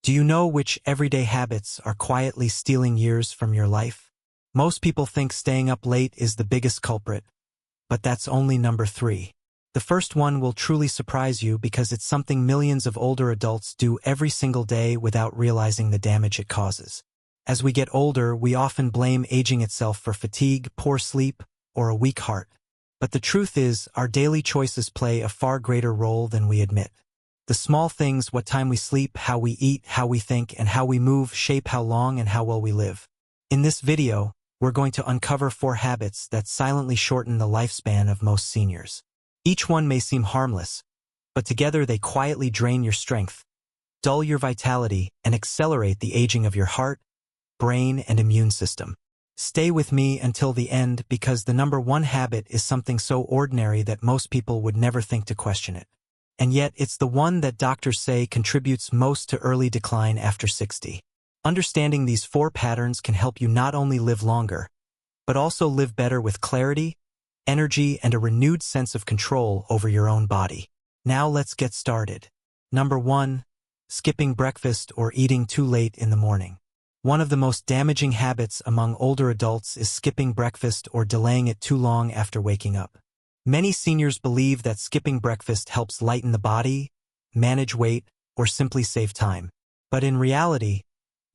Do you know which everyday habits are quietly stealing years from your life? Most people think staying up late is the biggest culprit, but that's only number 3. The first one will truly surprise you because it's something millions of older adults do every single day without realizing the damage it causes. As we get older, we often blame aging itself for fatigue, poor sleep, or a weak heart. But the truth is, our daily choices play a far greater role than we admit. The small things, what time we sleep, how we eat, how we think, and how we move, shape how long and how well we live. In this video, we're going to uncover 4 habits that silently shorten the lifespan of most seniors. Each one may seem harmless, but together they quietly drain your strength, dull your vitality, and accelerate the aging of your heart, brain, and immune system. Stay with me until the end because the number 1 habit is something so ordinary that most people would never think to question it. And yet, it's the one that doctors say contributes most to early decline after 60. Understanding these 4 patterns can help you not only live longer, but also live better with clarity, energy, and a renewed sense of control over your own body. Now let's get started. Number 1. Skipping breakfast or eating too late in the morning. One of the most damaging habits among older adults is skipping breakfast or delaying it too long after waking up. Many seniors believe that skipping breakfast helps lighten the body, manage weight, or simply save time. But in reality,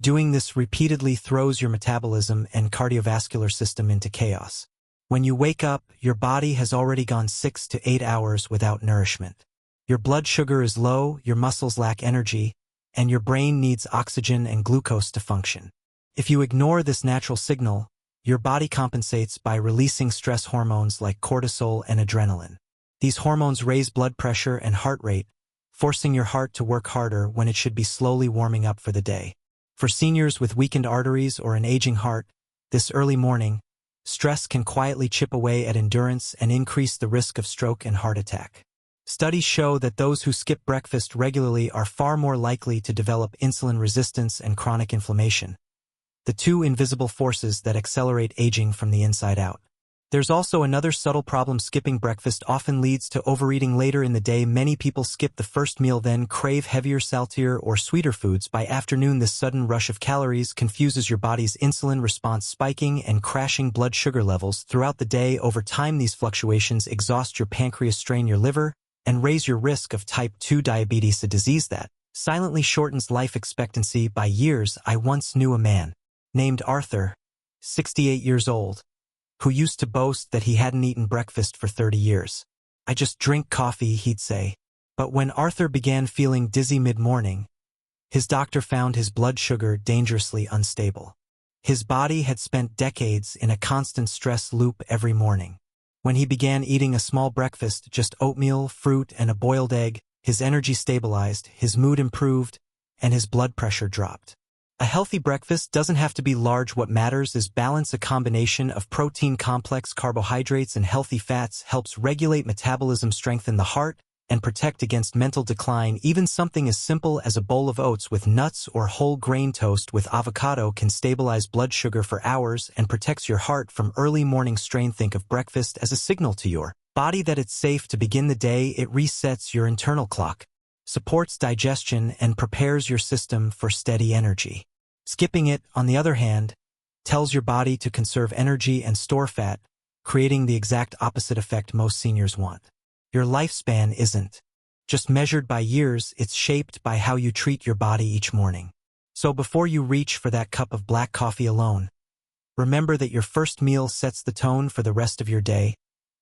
doing this repeatedly throws your metabolism and cardiovascular system into chaos. When you wake up, your body has already gone 6 to 8 hours without nourishment. Your blood sugar is low, your muscles lack energy, and your brain needs oxygen and glucose to function. If you ignore this natural signal, your body compensates by releasing stress hormones like cortisol and adrenaline. These hormones raise blood pressure and heart rate, forcing your heart to work harder when it should be slowly warming up for the day. For seniors with weakened arteries or an aging heart, this early morning, stress can quietly chip away at endurance and increase the risk of stroke and heart attack. Studies show that those who skip breakfast regularly are far more likely to develop insulin resistance and chronic inflammation, the 2 invisible forces that accelerate aging from the inside out. There's also another subtle problem. Skipping breakfast often leads to overeating later in the day. Many people skip the first meal, then crave heavier, saltier, or sweeter foods by afternoon. This sudden rush of calories confuses your body's insulin response, spiking and crashing blood sugar levels throughout the day. Over time, these fluctuations exhaust your pancreas, strain your liver, and raise your risk of type 2 diabetes, a disease that silently shortens life expectancy by years. I once knew a man named Arthur, 68 years old, who used to boast that he hadn't eaten breakfast for 30 years. "I just drink coffee," he'd say. But when Arthur began feeling dizzy mid-morning, his doctor found his blood sugar dangerously unstable. His body had spent decades in a constant stress loop every morning. When he began eating a small breakfast, just oatmeal, fruit, and a boiled egg, his energy stabilized, his mood improved, and his blood pressure dropped. A healthy breakfast doesn't have to be large. What matters is balance. A combination of protein, complex carbohydrates, and healthy fats helps regulate metabolism, strengthen the heart, and protect against mental decline. Even something as simple as a bowl of oats with nuts or whole grain toast with avocado can stabilize blood sugar for hours and protects your heart from early morning strain. Think of breakfast as a signal to your body that it's safe to begin the day. It resets your internal clock, supports digestion, and prepares your system for steady energy. Skipping it, on the other hand, tells your body to conserve energy and store fat, creating the exact opposite effect most seniors want. Your lifespan isn't just measured by years, it's shaped by how you treat your body each morning. So before you reach for that cup of black coffee alone, remember that your first meal sets the tone for the rest of your day,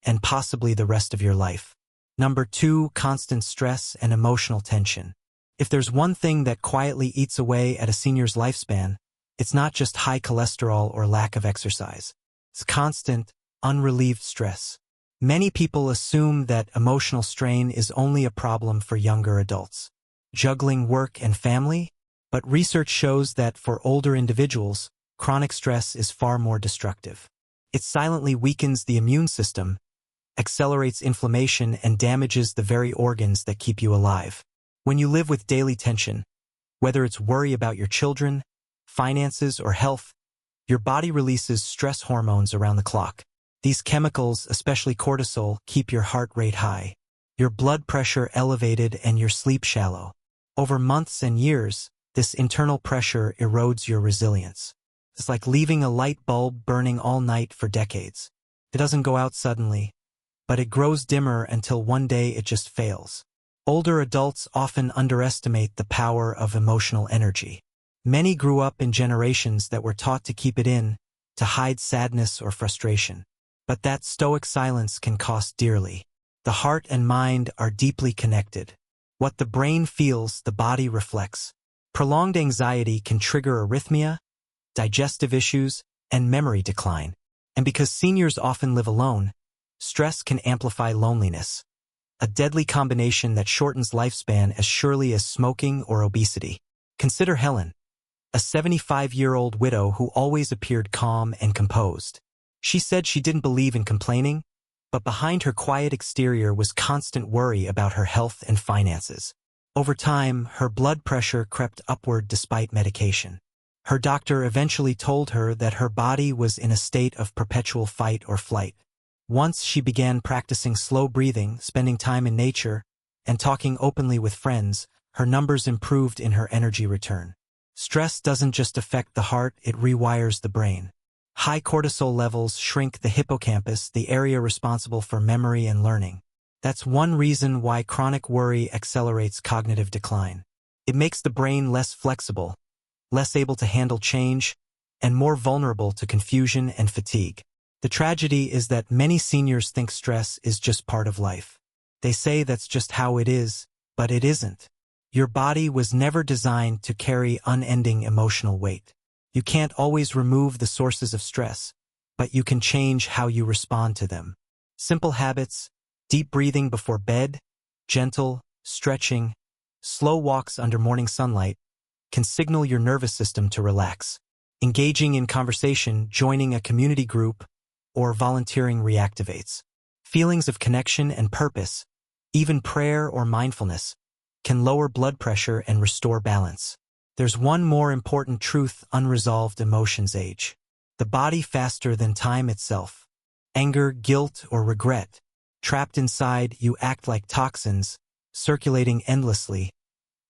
and possibly the rest of your life. Number 2, constant stress and emotional tension. If there's one thing that quietly eats away at a senior's lifespan, it's not just high cholesterol or lack of exercise. It's constant, unrelieved stress. Many people assume that emotional strain is only a problem for younger adults, juggling work and family, but research shows that for older individuals, chronic stress is far more destructive. It silently weakens the immune system, accelerates inflammation, and damages the very organs that keep you alive. When you live with daily tension, whether it's worry about your children, finances, or health, your body releases stress hormones around the clock. These chemicals, especially cortisol, keep your heart rate high, your blood pressure elevated, and your sleep shallow. Over months and years, This internal pressure erodes your resilience. It's like leaving a light bulb burning all night for decades. It doesn't go out suddenly, but it grows dimmer until one day it just fails. Older adults often underestimate the power of emotional energy. Many grew up in generations that were taught to keep it in, to hide sadness or frustration. But that stoic silence can cost dearly. The heart and mind are deeply connected. What the brain feels, the body reflects. Prolonged anxiety can trigger arrhythmia, digestive issues, and memory decline. And because seniors often live alone, stress can amplify loneliness, a deadly combination that shortens lifespan as surely as smoking or obesity. Consider Helen, a 75-year-old widow who always appeared calm and composed. She said she didn't believe in complaining, but behind her quiet exterior was constant worry about her health and finances. Over time, her blood pressure crept upward despite medication. Her doctor eventually told her that her body was in a state of perpetual fight or flight. Once she began practicing slow breathing, spending time in nature, and talking openly with friends, her numbers improved in her energy return. Stress doesn't just affect the heart, it rewires the brain. High cortisol levels shrink the hippocampus, the area responsible for memory and learning. That's one reason why chronic worry accelerates cognitive decline. It makes the brain less flexible, less able to handle change, and more vulnerable to confusion and fatigue. The tragedy is that many seniors think stress is just part of life. They say that's just how it is, but it isn't. Your body was never designed to carry unending emotional weight. You can't always remove the sources of stress, but you can change how you respond to them. Simple habits, deep breathing before bed, gentle, stretching, slow walks under morning sunlight, can signal your nervous system to relax. Engaging in conversation, joining a community group, or volunteering reactivates. Feelings of connection and purpose, even prayer or mindfulness, can lower blood pressure and restore balance. There's one more important truth: unresolved emotions age. The body faster than time itself. Anger, guilt, or regret. Trapped inside, you act like toxins, circulating endlessly,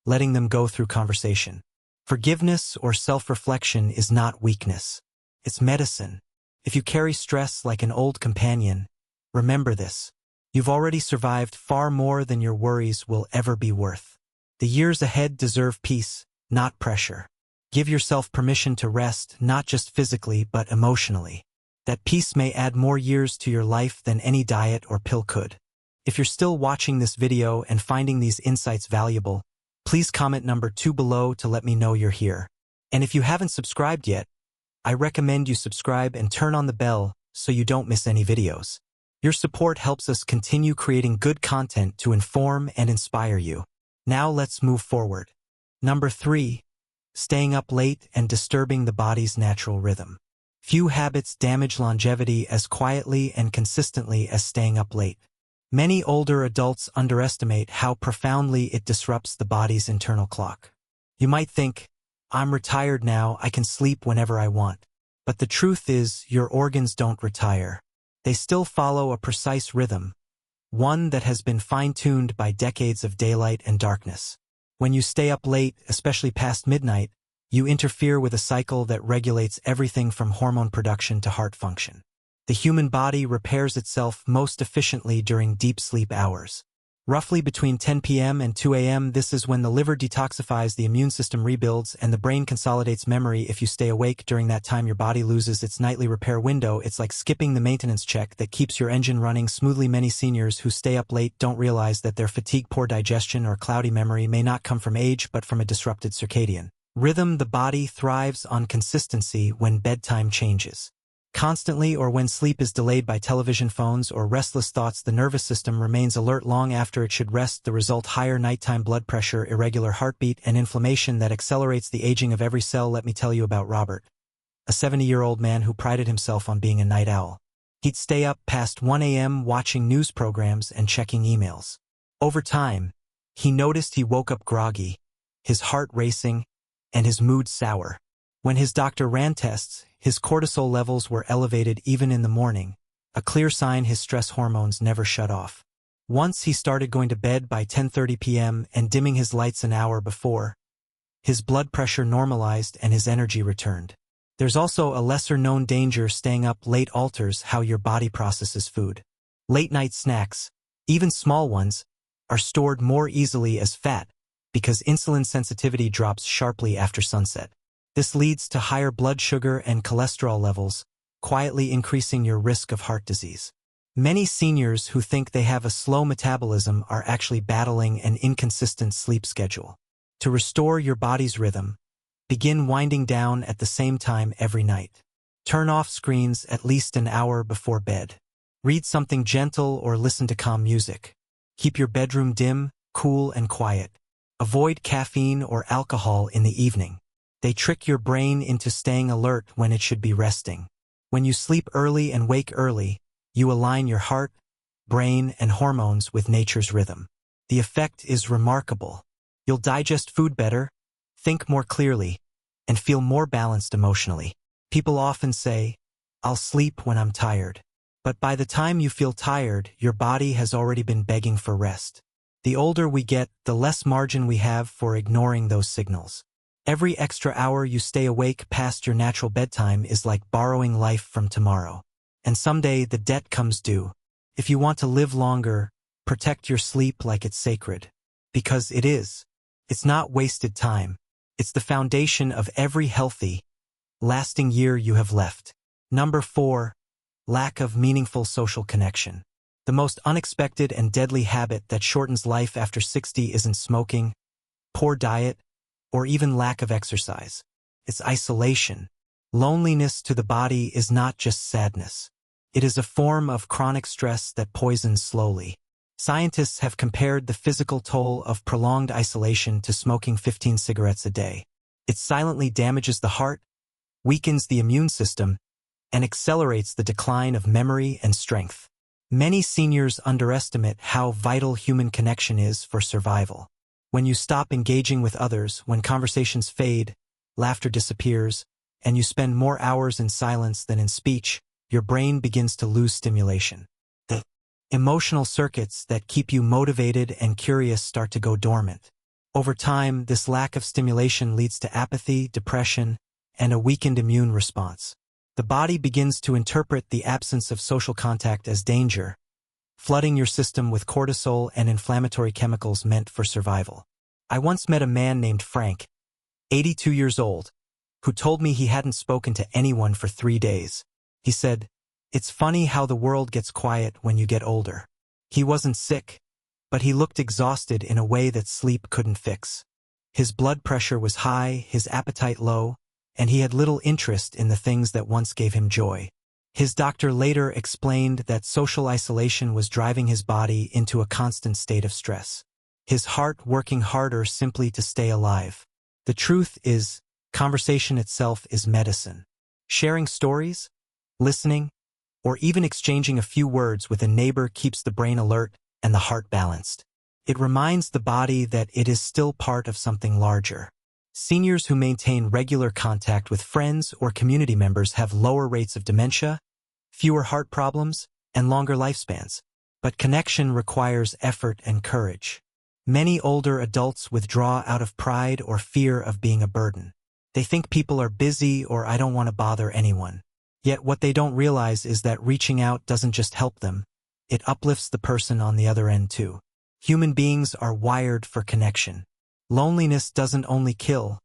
letting them go through conversation. Forgiveness or self-reflection is not weakness. It's medicine. If you carry stress like an old companion, remember this. You've already survived far more than your worries will ever be worth. The years ahead deserve peace, not pressure. Give yourself permission to rest, not just physically but emotionally. That peace may add more years to your life than any diet or pill could. If you're still watching this video and finding these insights valuable, please comment number 2 below to let me know you're here. And if you haven't subscribed yet, I recommend you subscribe and turn on the bell so you don't miss any videos. Your support helps us continue creating good content to inform and inspire you. Now let's move forward. Number 3. Staying up late and disturbing the body's natural rhythm. Few habits damage longevity as quietly and consistently as staying up late. Many older adults underestimate how profoundly it disrupts the body's internal clock. You might think, I'm retired now, I can sleep whenever I want. But the truth is, your organs don't retire. They still follow a precise rhythm, one that has been fine-tuned by decades of daylight and darkness. When you stay up late, especially past midnight, you interfere with a cycle that regulates everything from hormone production to heart function. The human body repairs itself most efficiently during deep sleep hours. Roughly between 10 p.m. and 2 a.m., this is when the liver detoxifies, the immune system rebuilds, and the brain consolidates memory. If you stay awake during that time, your body loses its nightly repair window. It's like skipping the maintenance check that keeps your engine running smoothly. Many seniors who stay up late don't realize that their fatigue, poor digestion, or cloudy memory may not come from age but from a disrupted circadian rhythm. The body thrives on consistency. When bedtime changes constantly or when sleep is delayed by television, phones, or restless thoughts, the nervous system remains alert long after it should rest. The result: higher nighttime blood pressure, irregular heartbeat, and inflammation that accelerates the aging of every cell. Let me tell you about Robert, a 70-year-old man who prided himself on being a night owl. He'd stay up past 1 a.m. watching news programs and checking emails. Over time, he noticed he woke up groggy, his heart racing, and his mood sour. When his doctor ran tests, his cortisol levels were elevated even in the morning, a clear sign his stress hormones never shut off. Once he started going to bed by 10:30 p.m. and dimming his lights an hour before, His blood pressure normalized and his energy returned. There's also a lesser-known danger: staying up late alters how your body processes food. Late-night snacks, even small ones, are stored more easily as fat because insulin sensitivity drops sharply after sunset. This leads to higher blood sugar and cholesterol levels, quietly increasing your risk of heart disease. Many seniors who think they have a slow metabolism are actually battling an inconsistent sleep schedule. To restore your body's rhythm, begin winding down at the same time every night. Turn off screens at least an hour before bed. Read something gentle or listen to calm music. Keep your bedroom dim, cool, and quiet. Avoid caffeine or alcohol in the evening. They trick your brain into staying alert when it should be resting. When you sleep early and wake early, you align your heart, brain, and hormones with nature's rhythm. The effect is remarkable. You'll digest food better, think more clearly, and feel more balanced emotionally. People often say, "I'll sleep when I'm tired." But by the time you feel tired, your body has already been begging for rest. The older we get, the less margin we have for ignoring those signals. Every extra hour you stay awake past your natural bedtime is like borrowing life from tomorrow. And someday the debt comes due. If you want to live longer, protect your sleep like it's sacred. Because it is. It's not wasted time. It's the foundation of every healthy, lasting year you have left. Number 4. Lack of meaningful social connection. The most unexpected and deadly habit that shortens life after 60 isn't smoking, poor diet, or even lack of exercise. It's isolation. Loneliness to the body is not just sadness. It is a form of chronic stress that poisons slowly. Scientists have compared the physical toll of prolonged isolation to smoking 15 cigarettes a day. It silently damages the heart, weakens the immune system, and accelerates the decline of memory and strength. Many seniors underestimate how vital human connection is for survival. When you stop engaging with others, when conversations fade, laughter disappears, and you spend more hours in silence than in speech, your brain begins to lose stimulation. The emotional circuits that keep you motivated and curious start to go dormant. Over time, this lack of stimulation leads to apathy, depression, and a weakened immune response. The body begins to interpret the absence of social contact as danger, flooding your system with cortisol and inflammatory chemicals meant for survival. I once met a man named Frank, 82 years old, who told me he hadn't spoken to anyone for 3 days. He said, "It's funny how the world gets quiet when you get older." He wasn't sick, but he looked exhausted in a way that sleep couldn't fix. His blood pressure was high, his appetite low, and he had little interest in the things that once gave him joy. His doctor later explained that social isolation was driving his body into a constant state of stress. His heart working harder simply to stay alive. The truth is, conversation itself is medicine. Sharing stories, listening, or even exchanging a few words with a neighbor keeps the brain alert and the heart balanced. It reminds the body that it is still part of something larger. Seniors who maintain regular contact with friends or community members have lower rates of dementia, fewer heart problems, and longer lifespans. But connection requires effort and courage. Many older adults withdraw out of pride or fear of being a burden. They think people are busy or I don't want to bother anyone. Yet what they don't realize is that reaching out doesn't just help them, it uplifts the person on the other end too. Human beings are wired for connection. Loneliness doesn't only kill,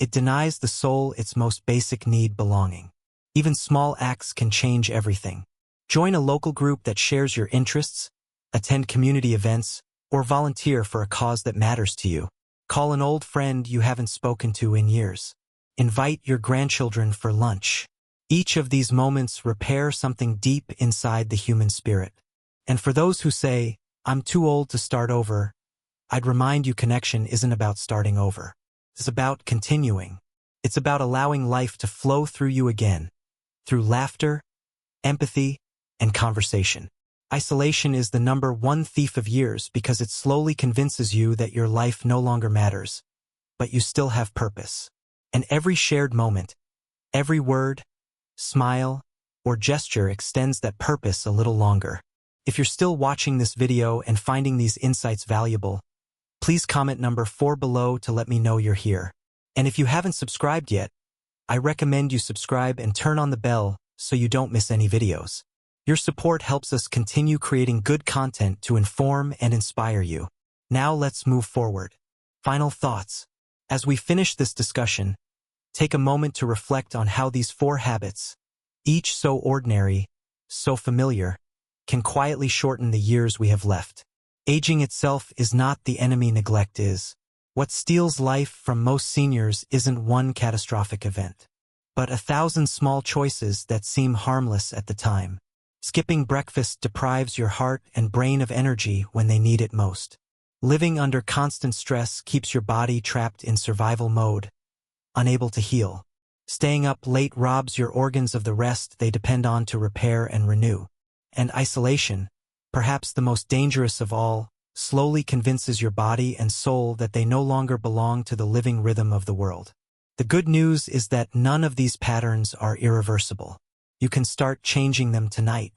it denies the soul its most basic need: belonging. Even small acts can change everything. Join a local group that shares your interests, attend community events, or volunteer for a cause that matters to you. Call an old friend you haven't spoken to in years. Invite your grandchildren for lunch. Each of these moments repair something deep inside the human spirit. And for those who say, "I'm too old to start over," I'd remind you connection isn't about starting over. It's about continuing. It's about allowing life to flow through you again, through laughter, empathy, and conversation. Isolation is the #1 thief of years because it slowly convinces you that your life no longer matters, but you still have purpose. And every shared moment, every word, smile, or gesture extends that purpose a little longer. If you're still watching this video and finding these insights valuable, please comment number 4 below to let me know you're here. And if you haven't subscribed yet, I recommend you subscribe and turn on the bell so you don't miss any videos. Your support helps us continue creating good content to inform and inspire you. Now let's move forward. Final thoughts. As we finish this discussion, take a moment to reflect on how these 4 habits, each so ordinary, so familiar, can quietly shorten the years we have left. Aging itself is not the enemy, neglect is. What steals life from most seniors isn't one catastrophic event, but 1,000 small choices that seem harmless at the time. Skipping breakfast deprives your heart and brain of energy when they need it most. Living under constant stress keeps your body trapped in survival mode, unable to heal. Staying up late robs your organs of the rest they depend on to repair and renew. And isolation, perhaps the most dangerous of all, slowly convinces your body and soul that they no longer belong to the living rhythm of the world. The good news is that none of these patterns are irreversible. You can start changing them tonight.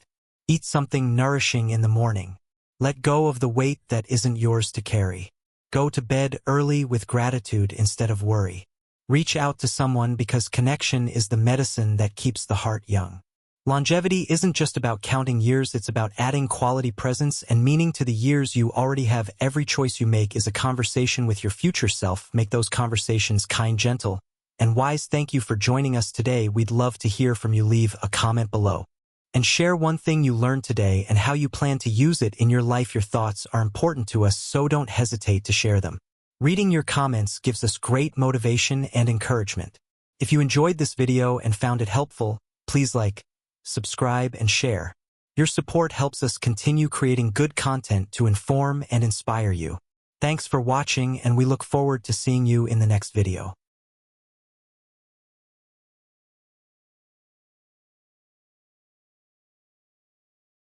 Eat something nourishing in the morning. Let go of the weight that isn't yours to carry. Go to bed early with gratitude instead of worry. Reach out to someone because connection is the medicine that keeps the heart young. Longevity isn't just about counting years, it's about adding quality presence and meaning to the years you already have. Every choice you make is a conversation with your future self. Make those conversations kind, gentle, and wise. Thank you for joining us today. We'd love to hear from you. Leave a comment below and share one thing you learned today and how you plan to use it in your life. Your thoughts are important to us, so don't hesitate to share them. Reading your comments gives us great motivation and encouragement. If you enjoyed this video and found it helpful, please like, subscribe, and share. Your support helps us continue creating good content to inform and inspire you. Thanks for watching, and we look forward to seeing you in the next video.